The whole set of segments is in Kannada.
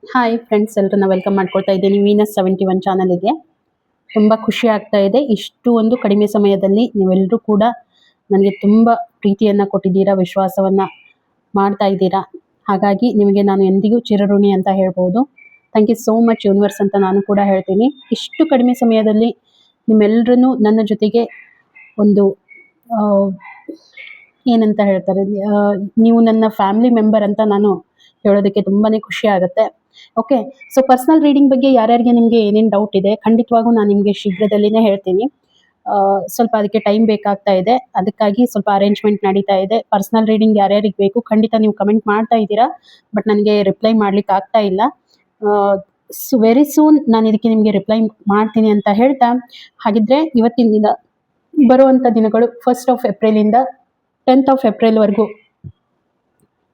ಹಾಯ್ ಫ್ರೆಂಡ್ಸ್, ಎಲ್ಲರನ್ನ ವೆಲ್ಕಮ್ ಮಾಡ್ಕೊಳ್ತಾ ಇದ್ದೀನಿ ವೀನಸ್ 71 ಚಾನಲಿಗೆ. ತುಂಬ ಖುಷಿ ಆಗ್ತಾ ಇದೆ. ಇಷ್ಟು ಒಂದು ಕಡಿಮೆ ಸಮಯದಲ್ಲಿ ನೀವೆಲ್ಲರೂ ಕೂಡ ನನಗೆ ತುಂಬ ಪ್ರೀತಿಯನ್ನು ಕೊಟ್ಟಿದ್ದೀರಾ, ವಿಶ್ವಾಸವನ್ನು ಮಾಡ್ತಾ ಇದ್ದೀರಾ. ಹಾಗಾಗಿ ನಿಮಗೆ ನಾನು ಎಂದಿಗೂ ಚಿರಋಣಿ ಅಂತ ಹೇಳ್ಬೋದು. Thank you so much universe ಅಂತ ನಾನು ಕೂಡ ಹೇಳ್ತೀನಿ. ಇಷ್ಟು ಕಡಿಮೆ ಸಮಯದಲ್ಲಿ ನಿಮ್ಮೆಲ್ಲರನ್ನೂ ನನ್ನ ಜೊತೆಗೆ ಒಂದು ಆ, ಏನಂತ ಹೇಳ್ತಾರೆ, ನೀವು ನನ್ನ ಫ್ಯಾಮಿಲಿ ಮೆಂಬರ್ ಅಂತ ನಾನು ಹೇಳೋದಕ್ಕೆ ತುಂಬಾ ಖುಷಿ ಆಗುತ್ತೆ. ಓಕೆ, ಸೊ ಪರ್ಸನಲ್ ರೀಡಿಂಗ್ ಬಗ್ಗೆ ಯಾರ್ಯಾರಿಗೆ ನಿಮಗೆ ಏನೇನು ಡೌಟ್ ಇದೆ ಖಂಡಿತವಾಗೂ ನಾನು ನಿಮಗೆ ಶೀಘ್ರದಲ್ಲಿನೇ ಹೇಳ್ತೀನಿ. ಸ್ವಲ್ಪ ಅದಕ್ಕೆ ಟೈಮ್ ಬೇಕಾಗ್ತಾ ಇದೆ, ಅದಕ್ಕಾಗಿ ಸ್ವಲ್ಪ ಅರೇಂಜ್ಮೆಂಟ್ ನಡೀತಾ ಇದೆ. ಪರ್ಸನಲ್ ರೀಡಿಂಗ್ ಯಾರ್ಯಾರಿಗೆ ಬೇಕು ಖಂಡಿತ ನೀವು ಕಮೆಂಟ್ ಮಾಡ್ತಾ ಇದ್ದೀರಾ, ಬಟ್ ನನಗೆ ರಿಪ್ಲೈ ಮಾಡ್ಲಿಕ್ಕೆ ಆಗ್ತಾ ಇಲ್ಲ. ವೆರಿ ಸೂನ್ ನಾನು ಇದಕ್ಕೆ ನಿಮಗೆ ರಿಪ್ಲೈ ಮಾಡ್ತೀನಿ ಅಂತ ಹೇಳ್ತಾ, ಹಾಗಿದ್ರೆ ಇವತ್ತಿನ ದಿನ ಬರುವಂಥ ದಿನಗಳು 1 ಏಪ್ರಿಲಿಂದ 10 ಏಪ್ರಿಲ್ವರೆಗೂ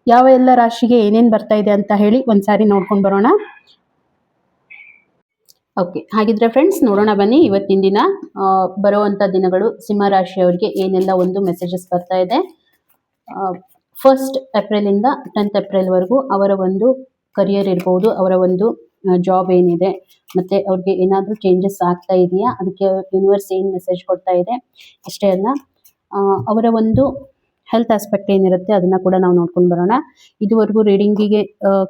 ಯಾವ ಎಲ್ಲ ರಾಶಿಗೆ ಏನೇನು ಬರ್ತಾ ಇದೆ ಅಂತ ಹೇಳಿ ಒಂದ್ಸಾರಿ ನೋಡ್ಕೊಂಡು ಬರೋಣ. ಓಕೆ, ಹಾಗಿದ್ರೆ ಫ್ರೆಂಡ್ಸ್ ನೋಡೋಣ ಬನ್ನಿ. ಇವತ್ತಿನ ದಿನ ಬರುವಂಥ ದಿನಗಳು ಸಿಂಹ ರಾಶಿಯವರಿಗೆ ಏನೆಲ್ಲ ಒಂದು ಮೆಸೇಜಸ್ ಬರ್ತಾ ಇದೆ. 1 ಏಪ್ರಿಲಿಂದ 10 ಏಪ್ರಿಲ್ವರೆಗೂ ಅವರ ಒಂದು ಕರಿಯರ್ ಇರ್ಬೋದು, ಅವರ ಒಂದು ಜಾಬ್ ಏನಿದೆ, ಮತ್ತು ಅವ್ರಿಗೆ ಏನಾದರೂ ಚೇಂಜಸ್ ಆಗ್ತಾ ಇದೆಯಾ, ಅದಕ್ಕೆ ಯೂನಿವರ್ಸ್ ಏನು ಮೆಸೇಜ್ ಕೊಡ್ತಾ ಇದೆ, ಅಷ್ಟೇ ಅಲ್ಲ ಅವರ ಒಂದು ಹೆಲ್ತ್ ಆಸ್ಪೆಕ್ಟ್ ಏನಿರುತ್ತೆ ಅದನ್ನು ಕೂಡ ನಾವು ನೋಡ್ಕೊಂಡು ಬರೋಣ. ಇದುವರೆಗೂ ರೀಡಿಂಗಿಗೆ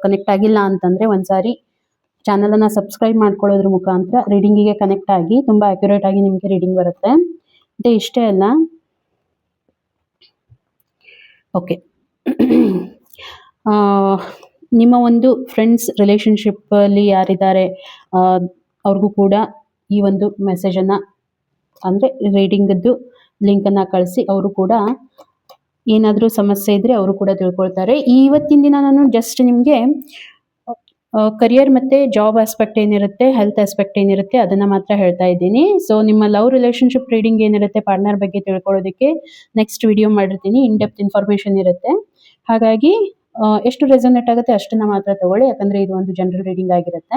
ಕನೆಕ್ಟ್ ಆಗಿಲ್ಲ ಅಂತಂದರೆ ಒಂದ್ಸಾರಿ ಚಾನಲನ್ನು ಸಬ್ಸ್ಕ್ರೈಬ್ ಮಾಡ್ಕೊಳ್ಳೋದ್ರ ಮುಖಾಂತರ ರೀಡಿಂಗಿಗೆ ಕನೆಕ್ಟ್ ಆಗಿ ತುಂಬ ಅಕ್ಯುರೇಟ್ ಆಗಿ ನಿಮಗೆ ರೀಡಿಂಗ್ ಬರುತ್ತೆ. ಮತ್ತು ಇಷ್ಟೇ ಅಲ್ಲ, ಓಕೆ, ನಿಮ್ಮ ಒಂದು ಫ್ರೆಂಡ್ಸ್ ರಿಲೇಷನ್ಶಿಪ್ಪಲ್ಲಿ ಯಾರಿದ್ದಾರೆ ಅವ್ರಿಗೂ ಕೂಡ ಈ ಒಂದು ಮೆಸೇಜನ್ನು ಅಂದರೆ ರೀಡಿಂಗದ್ದು ಲಿಂಕನ್ನು ಕಳಿಸಿ, ಅವರು ಕೂಡ ಏನಾದರೂ ಸಮಸ್ಯೆ ಇದ್ದರೆ ಅವರು ಕೂಡ ತಿಳ್ಕೊಳ್ತಾರೆ. ಇವತ್ತಿನ ದಿನ ನಾನು ಜಸ್ಟ್ ನಿಮಗೆ ಕರಿಯರ್ ಮತ್ತು ಜಾಬ್ ಆಸ್ಪೆಕ್ಟ್ ಏನಿರುತ್ತೆ, ಹೆಲ್ತ್ ಆಸ್ಪೆಕ್ಟ್ ಏನಿರುತ್ತೆ ಅದನ್ನು ಮಾತ್ರ ಹೇಳ್ತಾ ಇದ್ದೀನಿ. ಸೊ ನಿಮ್ಮ ಲವ್ ರಿಲೇಷನ್ಶಿಪ್ ರೀಡಿಂಗ್ ಏನಿರುತ್ತೆ, ಪಾರ್ಟ್ನರ್ ಬಗ್ಗೆ ತಿಳ್ಕೊಳ್ಳೋದಕ್ಕೆ ನೆಕ್ಸ್ಟ್ ವಿಡಿಯೋ ಮಾಡಿರ್ತೀನಿ. ಇನ್ ಡೆಪ್ತ್ ಇನ್ಫಾರ್ಮೇಷನ್ ಇರುತ್ತೆ. ಹಾಗಾಗಿ ಎಷ್ಟು ರೆಸೊನೇಟ್ ಆಗುತ್ತೆ ಅಷ್ಟನ್ನು ಮಾತ್ರ ತಗೊಳ್ಳಿ, ಯಾಕಂದರೆ ಇದು ಒಂದು ಜನರಲ್ ರೀಡಿಂಗ್ ಆಗಿರುತ್ತೆ.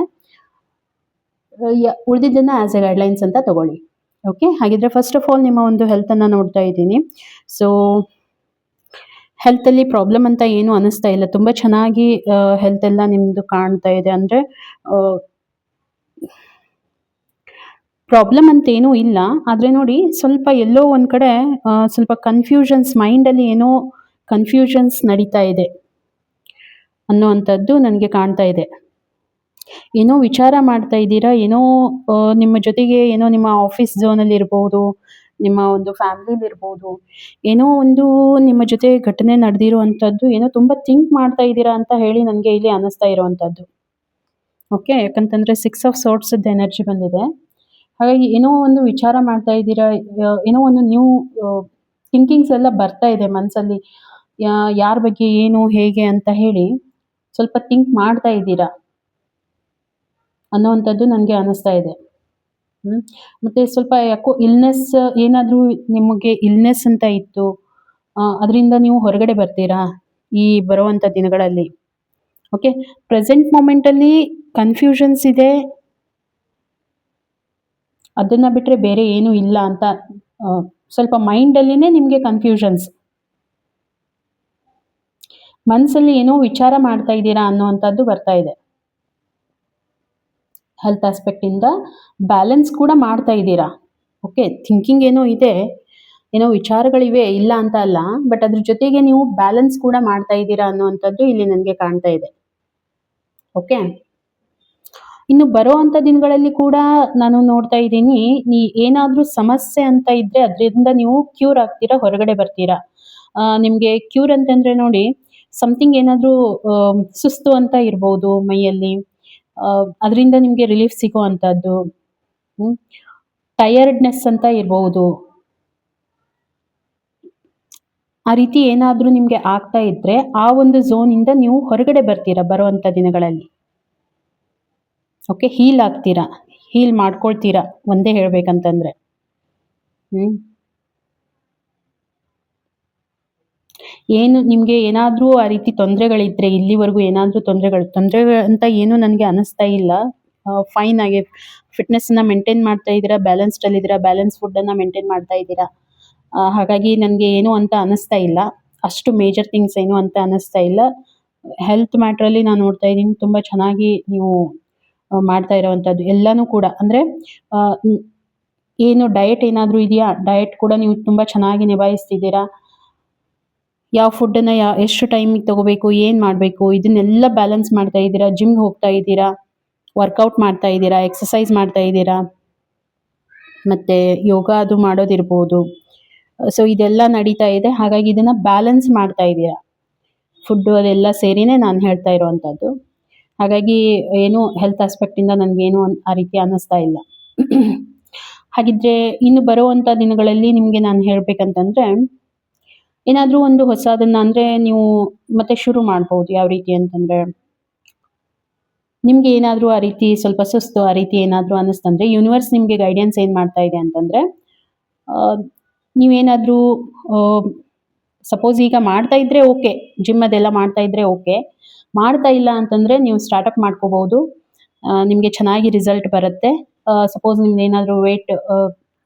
ಉಳಿದಿದ್ದನ್ನು ಆ್ಯಸ್ ಎ ಗೈಡ್ಲೈನ್ಸ್ ಅಂತ ತಗೊಳ್ಳಿ. ಓಕೆ, ಹಾಗಿದ್ರೆ ಫಸ್ಟ್ ಆಫ್ ಆಲ್ ನಿಮ್ಮ ಒಂದು ಹೆಲ್ತನ್ನು ನೋಡ್ತಾ ಇದ್ದೀನಿ. ಸೊ ಹೆಲ್ತಲ್ಲಿ ಪ್ರಾಬ್ಲಮ್ ಅಂತ ಏನು ಅನ್ನಿಸ್ತಾ ಇಲ್ಲ, ತುಂಬ ಚೆನ್ನಾಗಿ ಹೆಲ್ತ್ ಎಲ್ಲ ನಿಮ್ಮದು ಕಾಣ್ತಾ ಇದೆ. ಅಂದರೆ ಪ್ರಾಬ್ಲಮ್ ಅಂತೇನೂ ಇಲ್ಲ, ಆದರೆ ನೋಡಿ ಸ್ವಲ್ಪ ಎಲ್ಲೋ ಒಂದು ಕಡೆ ಸ್ವಲ್ಪ ಕನ್ಫ್ಯೂಷನ್ಸ್, ಮೈಂಡಲ್ಲಿ ಏನೋ ಕನ್ಫ್ಯೂಷನ್ಸ್ ನಡೀತಾ ಇದೆ ಅನ್ನೋವಂಥದ್ದು ನನಗೆ ಕಾಣ್ತಾ ಇದೆ. ಏನೋ ವಿಚಾರ ಮಾಡ್ತಾ ಇದ್ದೀರಾ, ಏನೋ ನಿಮ್ಮ ಜೊತೆಗೆ ಏನೋ ನಿಮ್ಮ ಆಫೀಸ್ ಝೋನಲ್ಲಿ ಇರ್ಬೋದು, ನಿಮ್ಮ ಒಂದು ಫ್ಯಾಮಿಲಿಲಿ ಇರ್ಬೋದು, ಏನೋ ಒಂದು ನಿಮ್ಮ ಜೊತೆ ಘಟನೆ ನಡೆದಿರುವಂಥದ್ದು ಏನೋ ತುಂಬ ಥಿಂಕ್ ಮಾಡ್ತಾ ಇದ್ದೀರಾ ಅಂತ ಹೇಳಿ ನನಗೆ ಇಲ್ಲಿ ಅನ್ನಿಸ್ತಾ ಇರುವಂಥದ್ದು. ಓಕೆ, ಯಾಕಂತಂದರೆ 6 ಆಫ್ ಸೋರ್ಟ್ಸದ್ದು ಎನರ್ಜಿ ಬಂದಿದೆ. ಹಾಗಾಗಿ ಏನೋ ಒಂದು ವಿಚಾರ ಮಾಡ್ತಾ ಇದ್ದೀರಾ, ಏನೋ ಒಂದು ನ್ಯೂ ಥಿಂಕಿಂಗ್ಸ್ ಎಲ್ಲ ಬರ್ತಾ ಇದೆ ಮನಸ್ಸಲ್ಲಿ. ಯಾರ ಬಗ್ಗೆ ಏನು ಹೇಗೆ ಅಂತ ಹೇಳಿ ಸ್ವಲ್ಪ ಥಿಂಕ್ ಮಾಡ್ತಾ ಇದ್ದೀರಾ ಅನ್ನೋವಂಥದ್ದು ನನಗೆ ಅನ್ನಿಸ್ತಾ ಇದೆ. ಮತ್ತು ಸ್ವಲ್ಪ ಯಾಕೋ ಇಲ್ನೆಸ್, ಏನಾದರೂ ನಿಮಗೆ ಇಲ್ನೆಸ್ ಅಂತ ಇತ್ತು, ಅದರಿಂದ ನೀವು ಹೊರಗಡೆ ಬರ್ತೀರಾ ಈ ಬರುವಂಥ ದಿನಗಳಲ್ಲಿ. ಓಕೆ, ಪ್ರೆಸೆಂಟ್ ಮೂಮೆಂಟಲ್ಲಿ ಕನ್ಫ್ಯೂಷನ್ಸ್ ಇದೆ, ಅದನ್ನು ಬಿಟ್ಟರೆ ಬೇರೆ ಏನೂ ಇಲ್ಲ ಅಂತ. ಸ್ವಲ್ಪ ಮೈಂಡಲ್ಲಿನೇ ನಿಮಗೆ ಕನ್ಫ್ಯೂಷನ್ಸ್, ಮನಸ್ಸಲ್ಲಿ ಏನೋ ವಿಚಾರ ಮಾಡ್ತಾ ಇದ್ದೀರಾ ಅನ್ನೋವಂಥದ್ದು ಬರ್ತಾ ಇದೆ. ಹೆಲ್ತ್ ಆಸ್ಪೆಕ್ಟಿಂದ ಬ್ಯಾಲೆನ್ಸ್ ಕೂಡ ಮಾಡ್ತಾ ಇದ್ದೀರಾ. ಓಕೆ, ಥಿಂಕಿಂಗ್ ಏನೋ ಇದೆ, ಏನೋ ವಿಚಾರಗಳಿವೆ, ಇಲ್ಲ ಅಂತ ಅಲ್ಲ, ಬಟ್ ಅದ್ರ ಜೊತೆಗೆ ನೀವು ಬ್ಯಾಲೆನ್ಸ್ ಕೂಡ ಮಾಡ್ತಾ ಇದ್ದೀರಾ ಅನ್ನೋವಂಥದ್ದು ಇಲ್ಲಿ ನನಗೆ ಕಾಣ್ತಾ ಇದೆ. ಓಕೆ, ಇನ್ನು ಬರೋ ಅಂಥ ದಿನಗಳಲ್ಲಿ ಕೂಡ ನಾನು ನೋಡ್ತಾ ಇದ್ದೀನಿ, ಏನಾದರೂ ಸಮಸ್ಯೆ ಅಂತ ಇದ್ದರೆ ಅದರಿಂದ ನೀವು ಕ್ಯೂರ್ ಆಗ್ತೀರಾ, ಹೊರಗಡೆ ಬರ್ತೀರಾ. ನಿಮಗೆ ಕ್ಯೂರ್ ಅಂತಂದರೆ ನೋಡಿ, ಸಮಥಿಂಗ್ ಏನಾದರೂ ಸುಸ್ತು ಅಂತ ಇರ್ಬೋದು ಮೈಯಲ್ಲಿ, ಅದರಿಂದ ನಿಮಗೆ ರಿಲೀಫ್ ಸಿಗೋ ಅಂಥದ್ದು, ಟಯರ್ಡ್ನೆಸ್ ಅಂತ ಇರ್ಬೋದು, ಆ ರೀತಿ ಏನಾದರೂ ನಿಮಗೆ ಆಗ್ತಾ ಇದ್ದರೆ ಆ ಒಂದು ಝೋನಿಂದ ನೀವು ಹೊರಗಡೆ ಬರ್ತೀರಾ ಬರುವಂಥ ದಿನಗಳಲ್ಲಿ. ಓಕೆ, ಹೀಲ್ ಆಗ್ತೀರಾ, ಹೀಲ್ ಮಾಡ್ಕೊಳ್ತೀರಾ ಒಂದೇ ಹೇಳಬೇಕಂತಂದರೆ. ಏನು ನಿಮಗೆ ಏನಾದರೂ ಆ ರೀತಿ ತೊಂದರೆಗಳಿದ್ದರೆ, ಇಲ್ಲಿವರೆಗೂ ಏನಾದರೂ ತೊಂದರೆ ಅಂತ ಏನು ನನಗೆ ಅನ್ನಿಸ್ತಾ ಇಲ್ಲ. ಫೈನ್ ಆಗಿ ಫಿಟ್ನೆಸ್ಸನ್ನು ಮೇಂಟೈನ್ ಮಾಡ್ತಾ ಇದ್ದೀರಾ, ಬ್ಯಾಲೆನ್ಸ್ಡಲ್ಲಿದ್ದೀರಾ, ಬ್ಯಾಲೆನ್ಸ್ ಫುಡ್ಡನ್ನು ಮೇಂಟೈನ್ ಮಾಡ್ತಾ ಇದ್ದೀರಾ. ಹಾಗಾಗಿ ನನಗೆ ಏನು ಅಂತ ಅನ್ನಿಸ್ತಾ ಇಲ್ಲ, ಅಷ್ಟು ಮೇಜರ್ ಥಿಂಗ್ಸ್ ಏನು ಅಂತ ಅನ್ನಿಸ್ತಾ ಇಲ್ಲ. ಹೆಲ್ತ್ ಮ್ಯಾಟ್ರಲ್ಲಿ ನಾನು ನೋಡ್ತಾ ಇದ್ದೀನಿ ತುಂಬ ಚೆನ್ನಾಗಿ ನೀವು ಮಾಡ್ತಾ ಇರೋವಂಥದ್ದು ಎಲ್ಲನೂ ಕೂಡ. ಅಂದರೆ ಏನು ಡಯಟ್ ಏನಾದರೂ ಇದೆಯಾ, ಡಯಟ್ ಕೂಡ ನೀವು ತುಂಬ ಚೆನ್ನಾಗಿ ನಿಭಾಯಿಸ್ತಿದ್ದೀರಾ. ಯಾವ ಫುಡ್ಡನ್ನು ಎಷ್ಟು ಟೈಮಿಗೆ ತಗೋಬೇಕು, ಏನು ಮಾಡಬೇಕು, ಇದನ್ನೆಲ್ಲ ಬ್ಯಾಲೆನ್ಸ್ ಮಾಡ್ತಾ ಇದ್ದೀರಾ. ಜಿಮ್ಗೆ ಹೋಗ್ತಾ ಇದ್ದೀರಾ, ವರ್ಕೌಟ್ ಮಾಡ್ತಾ ಇದ್ದೀರಾ, ಎಕ್ಸಸೈಸ್ ಮಾಡ್ತಾ ಇದ್ದೀರಾ, ಮತ್ತು ಯೋಗ ಅದು ಮಾಡೋದಿರ್ಬೋದು. ಸೊ ಇದೆಲ್ಲ ನಡೀತಾ ಇದೆ. ಹಾಗಾಗಿ ಇದನ್ನು ಬ್ಯಾಲೆನ್ಸ್ ಮಾಡ್ತಾ ಇದ್ದೀರಾ. ಫುಡ್ಡು ಅದೆಲ್ಲ ಸೇರಿನೇ ನಾನು ಹೇಳ್ತಾ ಇರೋವಂಥದ್ದು. ಹಾಗಾಗಿ ಏನು ಹೆಲ್ತ್ ಆಸ್ಪೆಕ್ಟಿಂದ ನನಗೇನು ಆ ರೀತಿ ಅನ್ನಿಸ್ತಾ ಇಲ್ಲ. ಹಾಗಿದ್ರೆ ಇನ್ನು ಬರುವಂಥ ದಿನಗಳಲ್ಲಿ ನಿಮಗೆ ನಾನು ಹೇಳಬೇಕಂತಂದರೆ, ಏನಾದರೂ ಒಂದು ಹೊಸದನ್ನು ಅಂದರೆ ನೀವು ಮತ್ತೆ ಶುರು ಮಾಡ್ಬೋದು. ಯಾವ ರೀತಿ ಅಂತಂದರೆ, ನಿಮಗೆ ಏನಾದರೂ ಆ ರೀತಿ ಸ್ವಲ್ಪ ಸುಸ್ತು ಆ ರೀತಿ ಏನಾದರೂ ಅನ್ನಿಸ್ತಂದರೆ, ಯೂನಿವರ್ಸ್ ನಿಮಗೆ ಗೈಡೆನ್ಸ್ ಏನು ಮಾಡ್ತಾ ಇದೆ ಅಂತಂದರೆ, ನೀವೇನಾದರೂ ಸಪೋಸ್ ಈಗ ಮಾಡ್ತಾ ಇದ್ದರೆ ಓಕೆ, ಜಿಮ್ ಅದೆಲ್ಲ ಮಾಡ್ತಾ ಇದ್ದರೆ ಓಕೆ. ಮಾಡ್ತಾ ಇಲ್ಲ ಅಂತಂದರೆ ನೀವು ಸ್ಟಾರ್ಟಪ್ ಮಾಡ್ಕೋಬೋದು. ನಿಮಗೆ ಚೆನ್ನಾಗಿ ರಿಸಲ್ಟ್ ಬರುತ್ತೆ. ಸಪೋಸ್ ನಿಮ್ದು ಏನಾದರೂ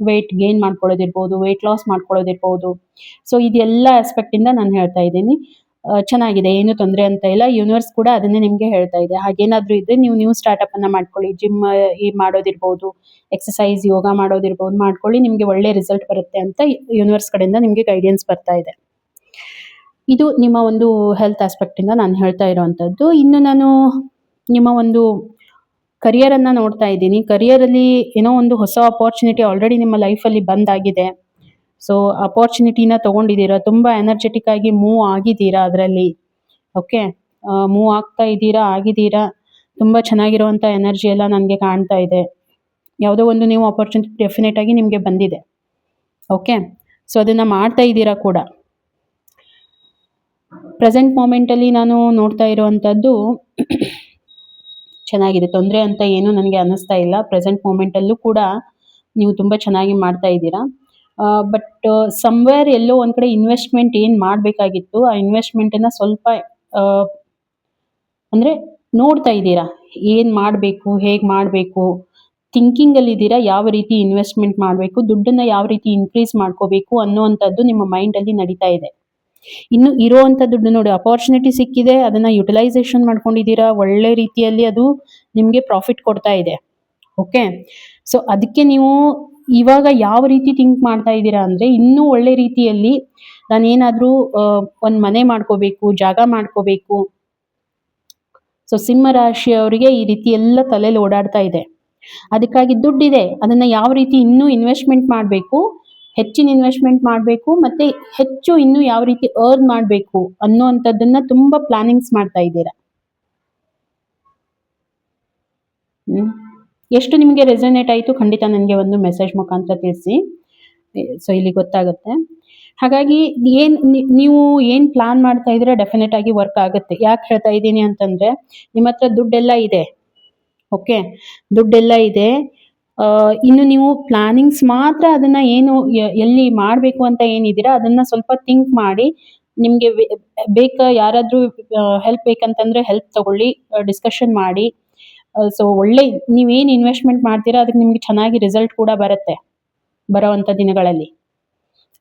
ವೆಯ್ಟ್ ಗೇನ್ ಮಾಡ್ಕೊಳ್ಳೋದಿರ್ಬೋದು, ವೆಯ್ಟ್ ಲಾಸ್ ಮಾಡ್ಕೊಳ್ಳೋದಿರ್ಬೋದು. ಸೊ ಇದೆಲ್ಲ ಆಸ್ಪೆಕ್ಟಿಂದ ನಾನು ಹೇಳ್ತಾ ಇದ್ದೀನಿ. ಚೆನ್ನಾಗಿದೆ, ಏನು ತೊಂದರೆ ಅಂತ ಇಲ್ಲ. ಯೂನಿವರ್ಸ್ ಕೂಡ ಅದನ್ನೇ ನಿಮಗೆ ಹೇಳ್ತಾ ಇದೆ. ಹಾಗೇನಾದರೂ ಇದ್ದರೆ ನೀವು ನ್ಯೂ ಸ್ಟಾರ್ಟಪ್ಪನ್ನು ಮಾಡ್ಕೊಳ್ಳಿ. ಜಿಮ್ ಮಾಡೋದಿರ್ಬೋದು, ಎಕ್ಸಸೈಸ್ ಯೋಗ ಮಾಡೋದಿರ್ಬೋದು ಮಾಡ್ಕೊಳ್ಳಿ. ನಿಮಗೆ ಒಳ್ಳೆ ರಿಸಲ್ಟ್ ಬರುತ್ತೆ ಅಂತ ಯೂನಿವರ್ಸ್ ಕಡೆಯಿಂದ ನಿಮಗೆ ಗೈಡೆನ್ಸ್ ಬರ್ತಾ ಇದೆ. ಇದು ನಿಮ್ಮ ಒಂದು ಹೆಲ್ತ್ ಆಸ್ಪೆಕ್ಟಿಂದ ನಾನು ಹೇಳ್ತಾ ಇರೋವಂಥದ್ದು. ಇನ್ನು ನಾನು ನಿಮ್ಮ ಒಂದು ಕರಿಯರನ್ನು ನೋಡ್ತಾ ಇದ್ದೀನಿ. ಕರಿಯರಲ್ಲಿ ಏನೋ ಒಂದು ಹೊಸ ಅಪಾರ್ಚುನಿಟಿ ಆಲ್ರೆಡಿ ನಿಮ್ಮ ಲೈಫಲ್ಲಿ ಬಂದಾಗಿದೆ. ಸೊ ಅಪಾರ್ಚುನಿಟಿನ ತೊಗೊಂಡಿದ್ದೀರಾ, ತುಂಬ ಎನರ್ಜೆಟಿಕ್ ಆಗಿ ಮೂವ್ ಆಗಿದ್ದೀರಾ ಅದರಲ್ಲಿ. ಓಕೆ, ಮೂವ್ ಆಗ್ತಾ ಇದ್ದೀರಾ, ಆಗಿದ್ದೀರಾ. ತುಂಬ ಚೆನ್ನಾಗಿರುವಂಥ ಎನರ್ಜಿ ಎಲ್ಲ ನನಗೆ ಕಾಣ್ತಾ ಇದೆ. ಯಾವುದೋ ಒಂದು ನೀವು ಅಪಾರ್ಚುನಿಟಿ ಡೆಫಿನೆಟ್ ಆಗಿ ನಿಮಗೆ ಬಂದಿದೆ. ಓಕೆ, ಸೊ ಅದನ್ನು ಮಾಡ್ತಾ ಇದ್ದೀರಾ ಕೂಡ. ಪ್ರೆಸೆಂಟ್ ಮೂಮೆಂಟಲ್ಲಿ ನಾನು ನೋಡ್ತಾ ಇರೋವಂಥದ್ದು ಚೆನ್ನಾಗಿದೆ, ತೊಂದರೆ ಅಂತ ಏನೂ ನನಗೆ ಅನ್ನಿಸ್ತಾ ಇಲ್ಲ. ಪ್ರೆಸೆಂಟ್ ಮೂಮೆಂಟಲ್ಲೂ ಕೂಡ ನೀವು ತುಂಬ ಚೆನ್ನಾಗಿ ಮಾಡ್ತಾ ಇದ್ದೀರಾ. ಬಟ್ ಸಮ್ವೇರ್ ಎಲ್ಲೋ ಒಂದು ಕಡೆ ಇನ್ವೆಸ್ಟ್ಮೆಂಟ್ ಏನು ಮಾಡಬೇಕಾಗಿತ್ತು, ಆ ಇನ್ವೆಸ್ಟ್ಮೆಂಟನ್ನು ಸ್ವಲ್ಪ ಅಂದರೆ ನೋಡ್ತಾ ಇದ್ದೀರಾ. ಏನು ಮಾಡಬೇಕು, ಹೇಗೆ ಮಾಡಬೇಕು, ಥಿಂಕಿಂಗಲ್ಲಿದ್ದೀರಾ. ಯಾವ ರೀತಿ ಇನ್ವೆಸ್ಟ್ಮೆಂಟ್ ಮಾಡಬೇಕು, ದುಡ್ಡನ್ನು ಯಾವ ರೀತಿ ಇನ್ಕ್ರೀಸ್ ಮಾಡ್ಕೋಬೇಕು ಅನ್ನೋವಂಥದ್ದು ನಿಮ್ಮ ಮೈಂಡಲ್ಲಿ ನಡೀತಾ ಇದೆ. ಇನ್ನು ಇರೋವಂಥ ದುಡ್ಡು ನೋಡಿ, ಅಪಾರ್ಚುನಿಟಿ ಸಿಕ್ಕಿದೆ, ಅದನ್ನು ಯುಟಿಲೈಸೇಷನ್ ಮಾಡ್ಕೊಂಡಿದ್ದೀರಾ. ಒಳ್ಳೆ ರೀತಿಯಲ್ಲಿ ಅದು ನಿಮಗೆ ಪ್ರಾಫಿಟ್ ಕೊಡ್ತಾ ಇದೆ. ಓಕೆ, ಸೊ ಅದಕ್ಕೆ ನೀವು ಇವಾಗ ಯಾವ ರೀತಿ ಥಿಂಕ್ ಮಾಡ್ತಾ ಇದ್ದೀರಾ ಅಂದರೆ, ಇನ್ನೂ ಒಳ್ಳೆ ರೀತಿಯಲ್ಲಿ ನಾನೇನಾದರೂ ಒಂದು ಮನೆ ಮಾಡ್ಕೋಬೇಕು, ಜಾಗ ಮಾಡ್ಕೋಬೇಕು. ಸೊ ಸಿಂಹ ರಾಶಿಯವರಿಗೆ ಈ ರೀತಿ ಎಲ್ಲ ತಲೆಯಲ್ಲಿ ಓಡಾಡ್ತಾ ಇದೆ. ಅದಕ್ಕಾಗಿ ದುಡ್ಡಿದೆ, ಅದನ್ನು ಯಾವ ರೀತಿ ಇನ್ನೂ ಇನ್ವೆಸ್ಟ್ಮೆಂಟ್ ಮಾಡಬೇಕು, ಹೆಚ್ಚಿನ ಇನ್ವೆಸ್ಟ್ಮೆಂಟ್ ಮಾಡಬೇಕು, ಮತ್ತು ಹೆಚ್ಚು ಇನ್ನೂ ಯಾವ ರೀತಿ ಅರ್ನ್ ಮಾಡಬೇಕು ಅನ್ನೋವಂಥದ್ದನ್ನು ತುಂಬ ಪ್ಲಾನಿಂಗ್ಸ್ ಮಾಡ್ತಾ ಇದ್ದೀರಾ. ಎಷ್ಟು ನಿಮಗೆ ರೆಸನೇಟ್ ಆಯಿತು ಖಂಡಿತ ನನಗೆ ಒಂದು ಮೆಸೇಜ್ ಮುಖಾಂತರ ತಿಳಿಸಿ. ಸೊ ಇಲ್ಲಿ ಗೊತ್ತಾಗುತ್ತೆ. ಹಾಗಾಗಿ ನೀವು ಏನು ಪ್ಲಾನ್ ಮಾಡ್ತಾ ಇದ್ದೀರಾ ಡೆಫಿನೆಟ್ ಆಗಿ ವರ್ಕ್ ಆಗುತ್ತೆ. ಯಾಕೆ ಹೇಳ್ತಾ ಇದ್ದೀನಿ ಅಂತಂದರೆ, ನಿಮ್ಮ ಹತ್ರ ದುಡ್ಡೆಲ್ಲ ಇದೆ. ಓಕೆ, ದುಡ್ಡೆಲ್ಲ ಇದೆ. ಇನ್ನು ನೀವು ಪ್ಲಾನಿಂಗ್ಸ್ ಮಾತ್ರ ಅದನ್ನು ಏನು ಎಲ್ಲಿ ಮಾಡಬೇಕು ಅಂತ ಏನಿದ್ದೀರಾ ಅದನ್ನು ಸ್ವಲ್ಪ ಥಿಂಕ್ ಮಾಡಿ. ನಿಮಗೆ ಯಾರಾದರೂ ಹೆಲ್ಪ್ ಬೇಕಂತಂದರೆ ಹೆಲ್ಪ್ ತಗೊಳ್ಳಿ, ಡಿಸ್ಕಷನ್ ಮಾಡಿ. ಸೊ ನೀವೇನು ಇನ್ವೆಸ್ಟ್ಮೆಂಟ್ ಮಾಡ್ತೀರಾ ಅದಕ್ಕೆ ನಿಮಗೆ ಚೆನ್ನಾಗಿ ರಿಸಲ್ಟ್ ಕೂಡ ಬರುತ್ತೆ ಬರೋವಂಥ ದಿನಗಳಲ್ಲಿ.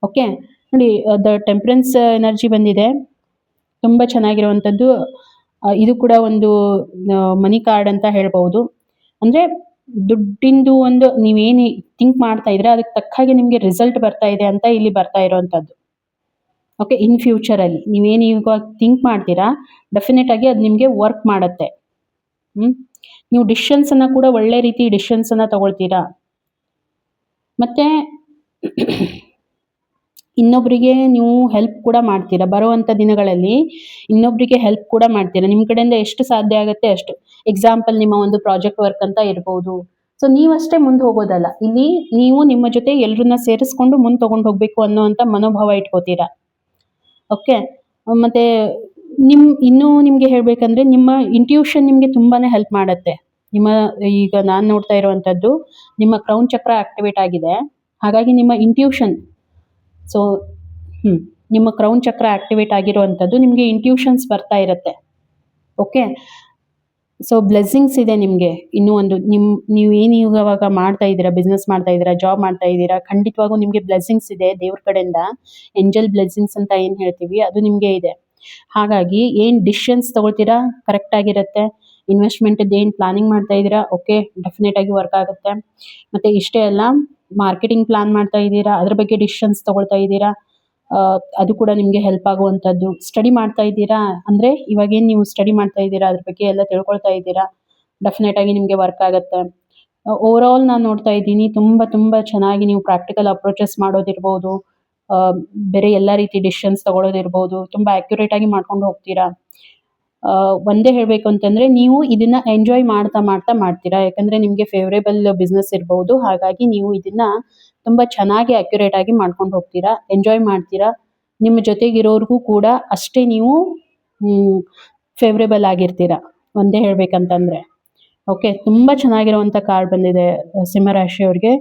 ಓಕೆ, ನೋಡಿ ದ ಟೆಂಪ್ರೆನ್ಸ್ ಎನರ್ಜಿ ಬಂದಿದೆ, ತುಂಬ ಚೆನ್ನಾಗಿರುವಂಥದ್ದು. ಇದು ಕೂಡ ಒಂದು ಮನಿ ಕಾರ್ಡ್ ಅಂತ ಹೇಳ್ಬೋದು. ಅಂದರೆ ದುಡ್ಡಿಂದು ಒಂದು ನೀವೇನು ಥಿಂಕ್ ಮಾಡ್ತಾ ಇದ್ರೆ ಅದಕ್ಕೆ ತಕ್ಕ ಹಾಗೆ ನಿಮಗೆ ರಿಸಲ್ಟ್ ಬರ್ತಾ ಇದೆ ಅಂತ ಇಲ್ಲಿ ಬರ್ತಾ ಇರೋವಂಥದ್ದು. ಓಕೆ, ಇನ್ ಫ್ಯೂಚರಲ್ಲಿ ನೀವೇನು ಇವಾಗ ಥಿಂಕ್ ಮಾಡ್ತೀರಾ ಡೆಫಿನೆಟ್ ಆಗಿ ಅದು ನಿಮಗೆ ವರ್ಕ್ ಮಾಡುತ್ತೆ. ನೀವು ಡಿಸಿಷನ್ಸನ್ನು ಕೂಡ ಒಳ್ಳೆ ರೀತಿ ಡಿಸಿಷನ್ಸನ್ನು ತಗೊಳ್ತೀರಾ. ಮತ್ತು ಇನ್ನೊಬ್ಬರಿಗೆ ನೀವು ಹೆಲ್ಪ್ ಕೂಡ ಮಾಡ್ತೀರಾ. ಬರುವಂಥ ದಿನಗಳಲ್ಲಿ ಇನ್ನೊಬ್ಬರಿಗೆ ಹೆಲ್ಪ್ ಕೂಡ ಮಾಡ್ತೀರಾ. ನಿಮ್ಮ ಕಡೆಯಿಂದ ಎಷ್ಟು ಸಾಧ್ಯ ಆಗುತ್ತೆ ಅಷ್ಟು. ಎಕ್ಸಾಂಪಲ್ ನಿಮ್ಮ ಒಂದು ಪ್ರಾಜೆಕ್ಟ್ ವರ್ಕ್ ಅಂತ ಇರ್ಬೋದು. ಸೊ ನೀವಷ್ಟೇ ಮುಂದೆ ಹೋಗೋದಲ್ಲ, ಇಲ್ಲಿ ನೀವು ನಿಮ್ಮ ಜೊತೆ ಎಲ್ಲರನ್ನ ಸೇರಿಸ್ಕೊಂಡು ಮುಂದೆ ತೊಗೊಂಡು ಹೋಗಬೇಕು ಅನ್ನೋವಂಥ ಮನೋಭಾವ ಇಟ್ಕೋತೀರಾ. ಓಕೆ, ಮತ್ತು ಇನ್ನೂ ನಿಮಗೆ ಹೇಳಬೇಕಂದ್ರೆ ನಿಮ್ಮ ಇಂಟ್ಯೂಷನ್ ನಿಮಗೆ ತುಂಬಾ ಹೆಲ್ಪ್ ಮಾಡುತ್ತೆ. ಈಗ ನಾನು ನೋಡ್ತಾ ಇರುವಂಥದ್ದು ನಿಮ್ಮ ಕ್ರೌನ್ ಚಕ್ರ ಆಕ್ಟಿವೇಟ್ ಆಗಿದೆ. ಹಾಗಾಗಿ ನಿಮ್ಮ ಇಂಟ್ಯೂಷನ್, ಸೊ ನಿಮ್ಮ ಕ್ರೌನ್ ಚಕ್ರ ಆಕ್ಟಿವೇಟ್ ಆಗಿರುವಂಥದ್ದು ನಿಮಗೆ ಇಂಟ್ಯೂಷನ್ಸ್ ಬರ್ತಾ ಇರುತ್ತೆ. ಓಕೆ, ಸೊ ಬ್ಲೆಸ್ಸಿಂಗ್ಸ್ ಇದೆ ನಿಮಗೆ. ಇನ್ನೂ ಒಂದು ನೀವೇನು ಇವಾಗ ಮಾಡ್ತಾ ಇದ್ದೀರಾ, ಬಿಸ್ನೆಸ್ ಮಾಡ್ತಾ ಇದ್ದೀರಾ, ಜಾಬ್ ಮಾಡ್ತಾ ಇದ್ದೀರಾ, ಖಂಡಿತವಾಗೂ ನಿಮಗೆ ಬ್ಲೆಸ್ಸಿಂಗ್ಸ್ ಇದೆ ದೇವ್ರ ಕಡೆಯಿಂದ. ಏಂಜಲ್ ಬ್ಲೆಸ್ಸಿಂಗ್ಸ್ ಅಂತ ಏನು ಹೇಳ್ತೀವಿ ಅದು ನಿಮಗೆ ಇದೆ. ಹಾಗಾಗಿ ಏನು ಡಿಸಿಷನ್ಸ್ ತೊಗೊಳ್ತೀರಾ ಕರೆಕ್ಟಾಗಿರುತ್ತೆ. ಇನ್ವೆಸ್ಟ್ಮೆಂಟದ್ದು ಏನು ಪ್ಲಾನಿಂಗ್ ಮಾಡ್ತಾ ಇದ್ದೀರಾ ಓಕೆ, ಡೆಫಿನೆಟಾಗಿ ವರ್ಕ್ ಆಗುತ್ತೆ. ಮತ್ತು ಇಷ್ಟೇ ಅಲ್ಲ, ಮಾರ್ಕೆಟಿಂಗ್ ಪ್ಲಾನ್ ಮಾಡ್ತಾ ಇದ್ದೀರಾ, ಅದ್ರ ಬಗ್ಗೆ ಡಿಸಿಷನ್ಸ್ ತೊಗೊಳ್ತಾ ಇದ್ದೀರಾ, ಅದು ಕೂಡ ನಿಮಗೆ ಹೆಲ್ಪ್ ಆಗುವಂಥದ್ದು. ಸ್ಟಡಿ ಮಾಡ್ತಾ ಇದ್ದೀರಾ ಅಂದರೆ ಇವಾಗೇನು ನೀವು ಸ್ಟಡಿ ಮಾಡ್ತಾ ಇದ್ದೀರಾ ಅದ್ರ ಬಗ್ಗೆ ಎಲ್ಲ ತಿಳ್ಕೊಳ್ತಾ ಇದ್ದೀರಾ, ಡೆಫಿನೆಟಾಗಿ ನಿಮಗೆ ವರ್ಕ್ ಆಗುತ್ತೆ. ಓವರಾಲ್ ನಾನು ನೋಡ್ತಾ ಇದ್ದೀನಿ ತುಂಬ ಚೆನ್ನಾಗಿ ನೀವು ಪ್ರಾಕ್ಟಿಕಲ್ ಅಪ್ರೋಚಸ್ ಮಾಡೋದಿರ್ಬೋದು, ಬೇರೆ ಎಲ್ಲ ರೀತಿ ಡಿಸಿಷನ್ಸ್ ತೊಗೊಳೋದಿರ್ಬೋದು, ತುಂಬ ಆ್ಯಕ್ಯುರೇಟಾಗಿ ಮಾಡ್ಕೊಂಡು ಹೋಗ್ತೀರಾ. ಒಂದೇ ಹೇಳಬೇಕು ಅಂತಂದರೆ ನೀವು ಇದನ್ನು ಎಂಜಾಯ್ ಮಾಡ್ತೀರಾ. ಯಾಕಂದರೆ ನಿಮಗೆ ಫೇವ್ರೇಬಲ್ ಬಿಸ್ನೆಸ್ ಇರ್ಬೋದು, ಹಾಗಾಗಿ ನೀವು ಇದನ್ನು ತುಂಬ ಚೆನ್ನಾಗಿ ಆ್ಯಕ್ಯುರೇಟಾಗಿ ಮಾಡ್ಕೊಂಡು ಹೋಗ್ತೀರಾ, ಎಂಜಾಯ್ ಮಾಡ್ತೀರಾ. ನಿಮ್ಮ ಜೊತೆಗಿರೋರಿಗೂ ಕೂಡ ಅಷ್ಟೇ ನೀವು ಫೇವ್ರೇಬಲ್ ಆಗಿರ್ತೀರಾ, ಒಂದೇ ಹೇಳಬೇಕಂತಂದರೆ. ಓಕೆ, ತುಂಬ ಚೆನ್ನಾಗಿರುವಂಥ ಕಾರ್ಡ್ ಬಂದಿದೆ ಸಿಂಹರಾಶಿಯವ್ರಿಗೆ.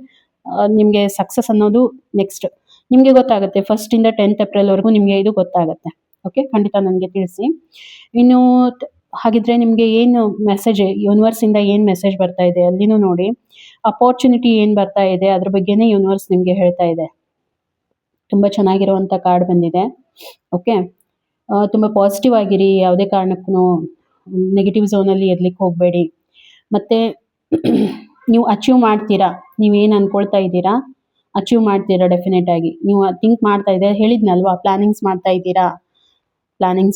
ನಿಮಗೆ ಸಕ್ಸಸ್ ಅನ್ನೋದು ನೆಕ್ಸ್ಟ್ ನಿಮಗೆ ಗೊತ್ತಾಗುತ್ತೆ. 1st ಇಂದ 10th ಏಪ್ರಿಲ್ವರೆಗೂ ನಿಮಗೆ ಇದು ಗೊತ್ತಾಗುತ್ತೆ. ಓಕೆ, ಖಂಡಿತ ನನಗೆ ತಿಳಿಸಿ. ಇನ್ನು ಹಾಗಿದ್ರೆ ನಿಮಗೆ ಏನು ಮೆಸೇಜ್ ಯೂನಿವರ್ಸಿಂದ ಏನು ಮೆಸೇಜ್ ಬರ್ತಾ ಇದೆ ಅಲ್ಲಿನೂ ನೋಡಿ. ಅಪಾರ್ಚುನಿಟಿ ಏನು ಬರ್ತಾ ಇದೆ ಅದ್ರ ಬಗ್ಗೆನೇ ಯೂನಿವರ್ಸ್ ನಿಮಗೆ ಹೇಳ್ತಾ ಇದೆ. ತುಂಬ ಚೆನ್ನಾಗಿರುವಂಥ ಕಾರ್ಡ್ ಬಂದಿದೆ. ಓಕೆ, ತುಂಬ ಪಾಸಿಟಿವ್ ಆಗಿರಿ, ಯಾವುದೇ ಕಾರಣಕ್ಕೂ ನೆಗೆಟಿವ್ ಝೋನಲ್ಲಿ ಇರ್ಲಿಕ್ಕೆ ಹೋಗಬೇಡಿ. ಮತ್ತು ನೀವು ಅಚೀವ್ ಮಾಡ್ತೀರಾ, ನೀವೇನು ಅಂದ್ಕೊಳ್ತಾ ಇದ್ದೀರಾ ಅಚೀವ್ ಮಾಡ್ತೀರಾ ಡೆಫಿನೆಟಾಗಿ. ನೀವು ಥಿಂಕ್ ಮಾಡ್ತಾ ಇದ್ದೀರಾ, ಹೇಳಿದ್ನಲ್ವಾ ಪ್ಲಾನಿಂಗ್ಸ್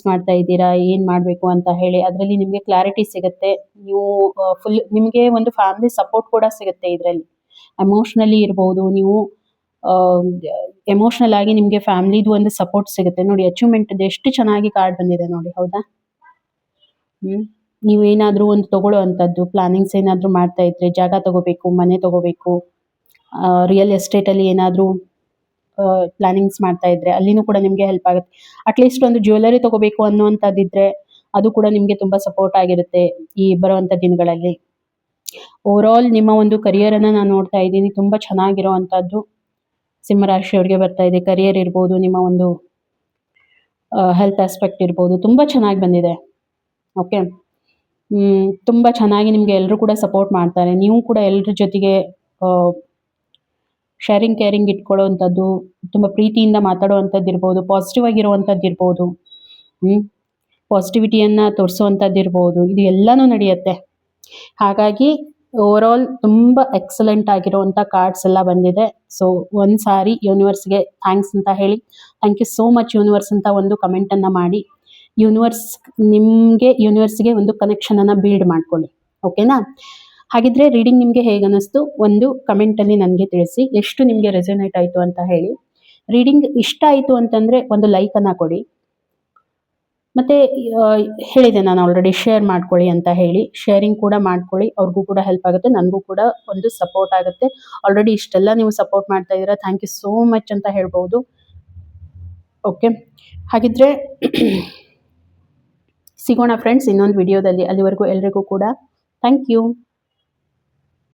ಮಾಡ್ತಾ ಇದ್ದೀರಾ ಏನು ಮಾಡಬೇಕು ಅಂತ ಹೇಳಿ. ಅದರಲ್ಲಿ ನಿಮಗೆ ಕ್ಲಾರಿಟಿ ಸಿಗುತ್ತೆ. ನೀವು ಫುಲ್ ನಿಮಗೆ ಒಂದು ಫ್ಯಾಮಿಲಿ ಸಪೋರ್ಟ್ ಕೂಡ ಸಿಗುತ್ತೆ ಇದರಲ್ಲಿ. ಎಮೋಷ್ನಲಿ ಇರ್ಬೋದು, ನೀವು ಎಮೋಷ್ನಲ್ ಆಗಿ ನಿಮಗೆ ಫ್ಯಾಮಿಲಿದು ಒಂದು ಸಪೋರ್ಟ್ ಸಿಗುತ್ತೆ. ನೋಡಿ, ಅಚೀವ್ಮೆಂಟ್ದು ಎಷ್ಟು ಚೆನ್ನಾಗಿ ಕಾರ್ಡ್ ಬಂದಿದೆ ನೋಡಿ, ಹೌದಾ? ನೀವೇನಾದರೂ ಒಂದು ತಗೊಳ್ಳೋ ಅಂಥದ್ದು ಪ್ಲಾನಿಂಗ್ಸ್ ಏನಾದರೂ ಮಾಡ್ತಾ ಇದ್ರೆ, ಜಾಗ ತಗೋಬೇಕು, ಮನೆ ತಗೋಬೇಕು, ರಿಯಲ್ ಎಸ್ಟೇಟಲ್ಲಿ ಏನಾದರೂ ಪ್ಲಾನಿಂಗ್ಸ್ ಮಾಡ್ತಾ ಇದ್ರೆ ಅಲ್ಲಿನೂ ಕೂಡ ನಿಮಗೆ ಹೆಲ್ಪ್ ಆಗುತ್ತೆ. ಅಟ್ಲೀಸ್ಟ್ ಒಂದು ಜ್ಯುವೆಲರಿ ತಗೋಬೇಕು ಅನ್ನುವಂಥದ್ದಿದ್ರೆ ಅದು ಕೂಡ ನಿಮಗೆ ತುಂಬ ಸಪೋರ್ಟ್ ಆಗಿರುತ್ತೆ ಈ ಬರುವಂಥ ದಿನಗಳಲ್ಲಿ. ಓವರಾಲ್ ನಿಮ್ಮ ಒಂದು ಕರಿಯರನ್ನು ನಾನು ನೋಡ್ತಾ ಇದ್ದೀನಿ, ತುಂಬ ಚೆನ್ನಾಗಿರೋವಂಥದ್ದು ಸಿಂಹರಾಶಿಯವ್ರಿಗೆ ಬರ್ತಾ ಇದೆ. ಕರಿಯರ್ ಇರ್ಬೋದು, ನಿಮ್ಮ ಒಂದು ಹೆಲ್ತ್ ಆಸ್ಪೆಕ್ಟ್ ಇರ್ಬೋದು, ತುಂಬ ಚೆನ್ನಾಗಿ ಬಂದಿದೆ. ಓಕೆ, ತುಂಬ ಚೆನ್ನಾಗಿ ನಿಮಗೆ ಎಲ್ಲರೂ ಕೂಡ ಸಪೋರ್ಟ್ ಮಾಡ್ತಾರೆ. ನೀವು ಕೂಡ ಎಲ್ಲರ ಜೊತೆಗೆ ಶೇರಿಂಗ್ ಕೇರಿಂಗ್ ಇಟ್ಕೊಳ್ಳೋವಂಥದ್ದು, ತುಂಬ ಪ್ರೀತಿಯಿಂದ ಮಾತಾಡುವಂಥದ್ದು ಇರ್ಬೋದು, ಪಾಸಿಟಿವ್ ಆಗಿರುವಂಥದ್ದು ಇರ್ಬೋದು, ಪಾಸಿಟಿವಿಟಿಯನ್ನು ತೋರಿಸುವಂಥದ್ದಿರ್ಬೋದು, ಇದು ಎಲ್ಲನೂ ನಡೆಯುತ್ತೆ. ಹಾಗಾಗಿ ಓವರಾಲ್ ತುಂಬ ಎಕ್ಸಲೆಂಟ್ ಆಗಿರುವಂಥ ಕಾರ್ಡ್ಸ್ ಎಲ್ಲ ಬಂದಿದೆ. ಸೊ ಒಂದು ಸಾರಿ ಯೂನಿವರ್ಸ್ಗೆ ಥ್ಯಾಂಕ್ಸ್ ಅಂತ ಹೇಳಿ, thank you so much universe ಅಂತ ಒಂದು ಕಮೆಂಟನ್ನು ಮಾಡಿ, ಯೂನಿವರ್ಸ್ಗೆ ಒಂದು ಕನೆಕ್ಷನನ್ನು ಬಿಲ್ಡ್ ಮಾಡ್ಕೊಳ್ಳಿ. ಓಕೆನಾ? ಹಾಗಿದ್ರೆ ರೀಡಿಂಗ್ ನಿಮಗೆ ಹೇಗೆ ಅನ್ನಿಸ್ತು ಒಂದು ಕಮೆಂಟಲ್ಲಿ ನನಗೆ ತಿಳಿಸಿ. ಎಷ್ಟು ನಿಮಗೆ ರೆಸೊನೇಟ್ ಆಯಿತು ಅಂತ ಹೇಳಿ. ರೀಡಿಂಗ್ ಇಷ್ಟ ಆಯಿತು ಅಂತಂದರೆ ಒಂದು ಲೈಕನ್ನು ಕೊಡಿ. ಮತ್ತು ಹೇಳಿದೆ ನಾನು ಆಲ್ರೆಡಿ, ಶೇರ್ ಮಾಡ್ಕೊಳ್ಳಿ ಅಂತ ಹೇಳಿ. ಶೇರಿಂಗ್ ಕೂಡ ಮಾಡ್ಕೊಳ್ಳಿ, ಅವ್ರಿಗೂ ಕೂಡ ಹೆಲ್ಪ್ ಆಗುತ್ತೆ, ನನಗೂ ಕೂಡ ಒಂದು ಸಪೋರ್ಟ್ ಆಗುತ್ತೆ. ಆಲ್ರೆಡಿ ಇಷ್ಟೆಲ್ಲ ನೀವು ಸಪೋರ್ಟ್ ಮಾಡ್ತಾ ಇದ್ದೀರಾ, ಥ್ಯಾಂಕ್ ಯು ಸೋ ಮಚ್ ಅಂತ ಹೇಳ್ಬೋದು. ಓಕೆ, ಹಾಗಿದ್ರೆ ಸಿಗೋಣ ಫ್ರೆಂಡ್ಸ್ ಇನ್ನೊಂದು ವಿಡಿಯೋದಲ್ಲಿ. ಅಲ್ಲಿವರೆಗೂ ಎಲ್ರಿಗೂ ಕೂಡ ಥ್ಯಾಂಕ್ ಯು.